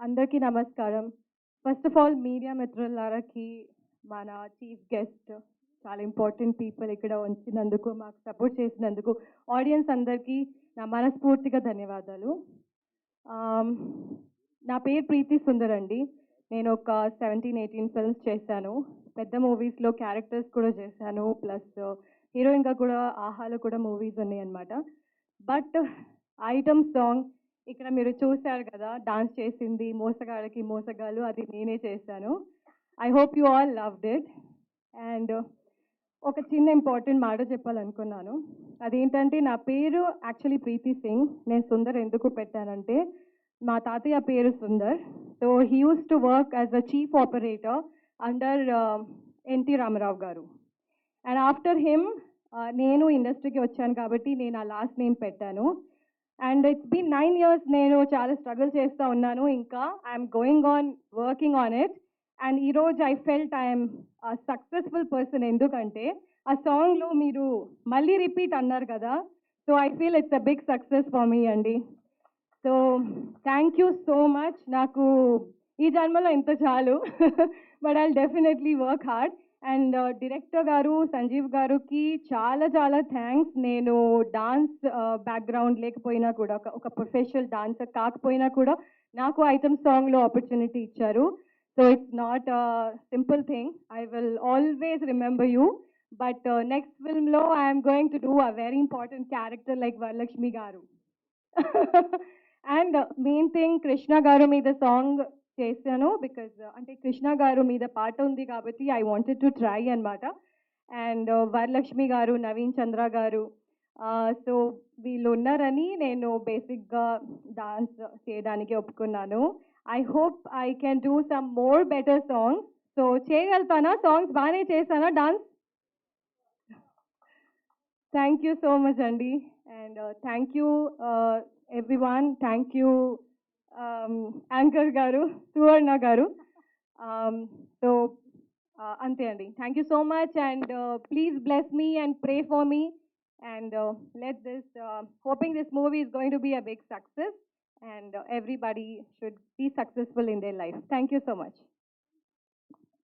అందరికీ నమస్కారం. First of all media మిత్రులారాకి మన చీఫ్ గెస్ట్ చాలా ఇంపార్టెంట్ పీపుల్ ఇక్కడ ఉంచినందుకు, మాకు సపోర్ట్ చేసినందుకు, ఆడియన్స్ అందరికీ నా మనస్ఫూర్తిగా ధన్యవాదాలు. ఆమ్, నా పేరు ప్రీతి సుందర్ అండి. నేను ఒక 17-18 ఫిల్మ్స్ చేశాను. పెద్ద మూవీస్లో క్యారెక్టర్స్ కూడా చేశాను. ప్లస్ హీరోయిన్గా కూడా ఆహాలో కూడా మూవీస్ ఉన్నాయి అన్నమాట. బట్ ఐటమ్ సాంగ్ ఇక్కడ మీరు చూశారు కదా, డాన్స్ చేసింది మోసగాళ్ళకి మోసగాళ్ళు, అది నేనే చేశాను. I hope you all loved it. And ఒక చిన్న ఇంపార్టెంట్ మాట చెప్పాలనుకున్నాను. అదేంటంటే నా పేరు యాక్చువల్లీ ప్రీతి సింగ్. నేను సుందర్ ఎందుకు పెట్టానంటే మా తాతయ్య పేరు Sundar. So he use to work as a chief operator under NT Ramarao గారు. అండ్ ఆఫ్టర్ హిమ్ నేను ఇండస్ట్రీకి వచ్చాను కాబట్టి నేను ఆ లాస్ట్ నేమ్ పెట్టాను. అండ్ ఇట్స్ బీన్ 9 years నేను చాలా స్ట్రగుల్ చేస్తూ ఉన్నాను. ఇంకా I'm going on working on it. And ఈరోజు I felt I'm successful person. ఎందుకంటే ఆ సాంగ్లో మీరు మళ్ళీ రిపీట్ అన్నారు కదా, so I feel it's a big success for me అండి. So thank you so much. నాకు ఈ జన్మలో ఇంత చాలు. But I definitely work hard. And director గారు సంజీవ్ గారికి చాలా చాలా థ్యాంక్స్. నేను డాన్స్ బ్యాక్గ్రౌండ్ లేకపోయినా కూడా, ఒక ప్రొఫెషనల్ డాన్సర్ కాకపోయినా కూడా నాకు ఐటమ్ సాంగ్లో ఆపర్చునిటీ ఇచ్చారు. So it's not simple thing. I will always remember you. But next ఫిల్మ్లో I'm going to do a very important character like Varalakshmi గారు. అండ్ మెయిన్ థింగ్ కృష్ణ గారు మీద సాంగ్ చేశాను బికాజ్ అంటే కృష్ణ గారు మీద పాట ఉంది కాబట్టి ఐ వాంటెడ్ టు ట్రై అనమాట. అండ్ వరలక్ష్మి గారు, నవీన్ చంద్ర గారు, సో వీళ్ళు ఉన్నారని నేను బేసిక్గా డాన్స్ చేయడానికి ఒప్పుకున్నాను. I hope I can do some more better songs. So చేయగలుగుతానా? సాంగ్స్ బాగానే చేశానా dance? Thank you so much అండి. And thank you everyone. Thank you anchor గారు, సువర్ణ గారు. సో అంతే అండి. థ్యాంక్ యూ సో మచ్. And please bless me and pray for me. And let this hoping this movie is going to be a big success and everybody should be successful in their life. Thank you so much.